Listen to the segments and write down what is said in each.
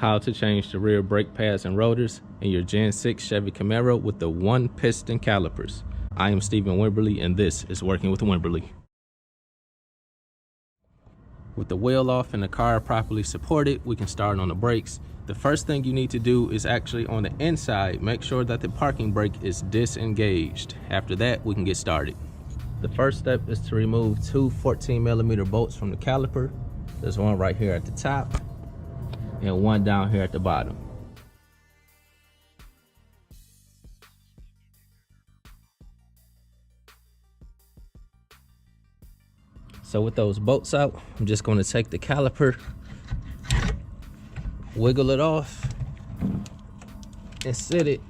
how to change the rear brake pads and rotors in your Gen 6 Chevy Camaro with the 1-piston calipers. I am Stephen Wimberley, and this is Working with Wimberley. With the wheel off and the car properly supported, we can start on the brakes. The first thing you need to do is actually on the inside, make sure that the parking brake is disengaged. After that, we can get started. The first step is to remove two 14mm bolts from the caliper. There's one right here at the top and one down here at the bottom. So with those bolts out, I'm just going to take the caliper, wiggle it off, and sit it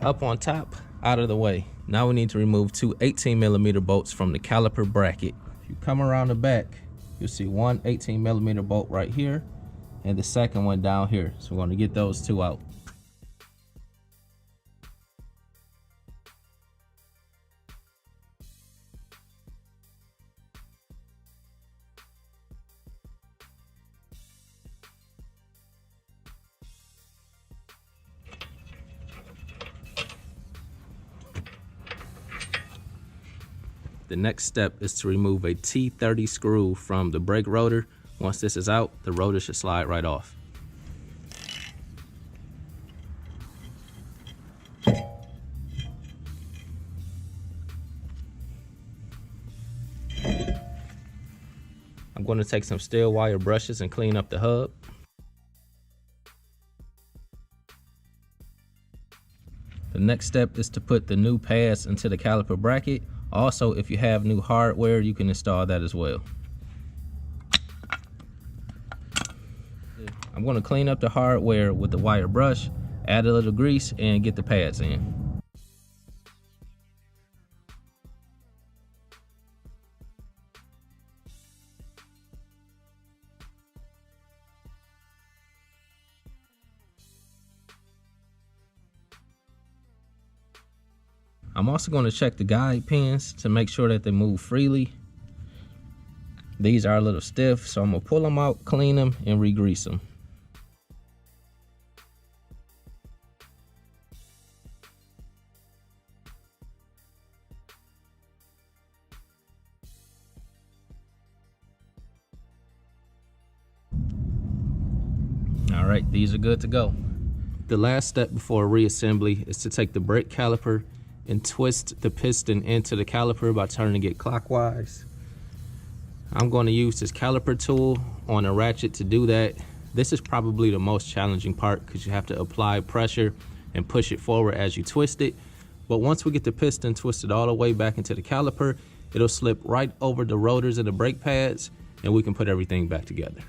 up on top, out of the way. Now we need to remove two 18mm bolts from the caliper bracket. If you come around the back, you'll see one 18mm bolt right here and the second one down here. So we're going to get those two out. The next step is to remove a T30 screw from the brake rotor. Once this is out, the rotor should slide right off. I'm going to take some steel wire brushes and clean up the hub. The next step is to put the new pads into the caliper bracket. Also, if you have new hardware, you can install that as well. I'm going to clean up the hardware with the wire brush, add a little grease, and get the pads in. I'm also going to check the guide pins to make sure that they move freely. These are a little stiff, so I'm going to pull them out, clean them, and re-grease them. All right, these are good to go. The last step before reassembly is to take the brake caliper and twist the piston into the caliper by turning it clockwise. I'm going to use this caliper tool on a ratchet to do that. This is probably the most challenging part because you have to apply pressure and push it forward as you twist it. But once we get the piston twisted all the way back into the caliper, it'll slip right over the rotors and the brake pads, and we can put everything back together.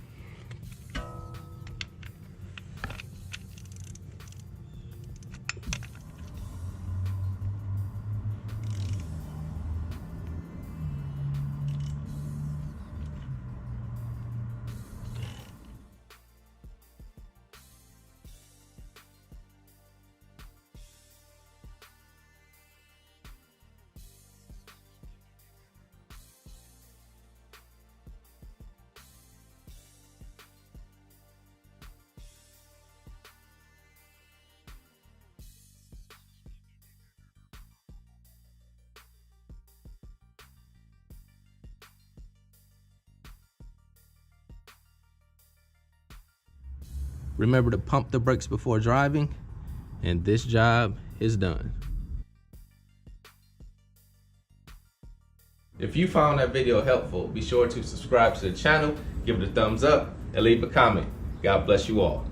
Remember to pump the brakes before driving, and this job is done. If you found that video helpful, be sure to subscribe to the channel, give it a thumbs up, and leave a comment. God bless you all.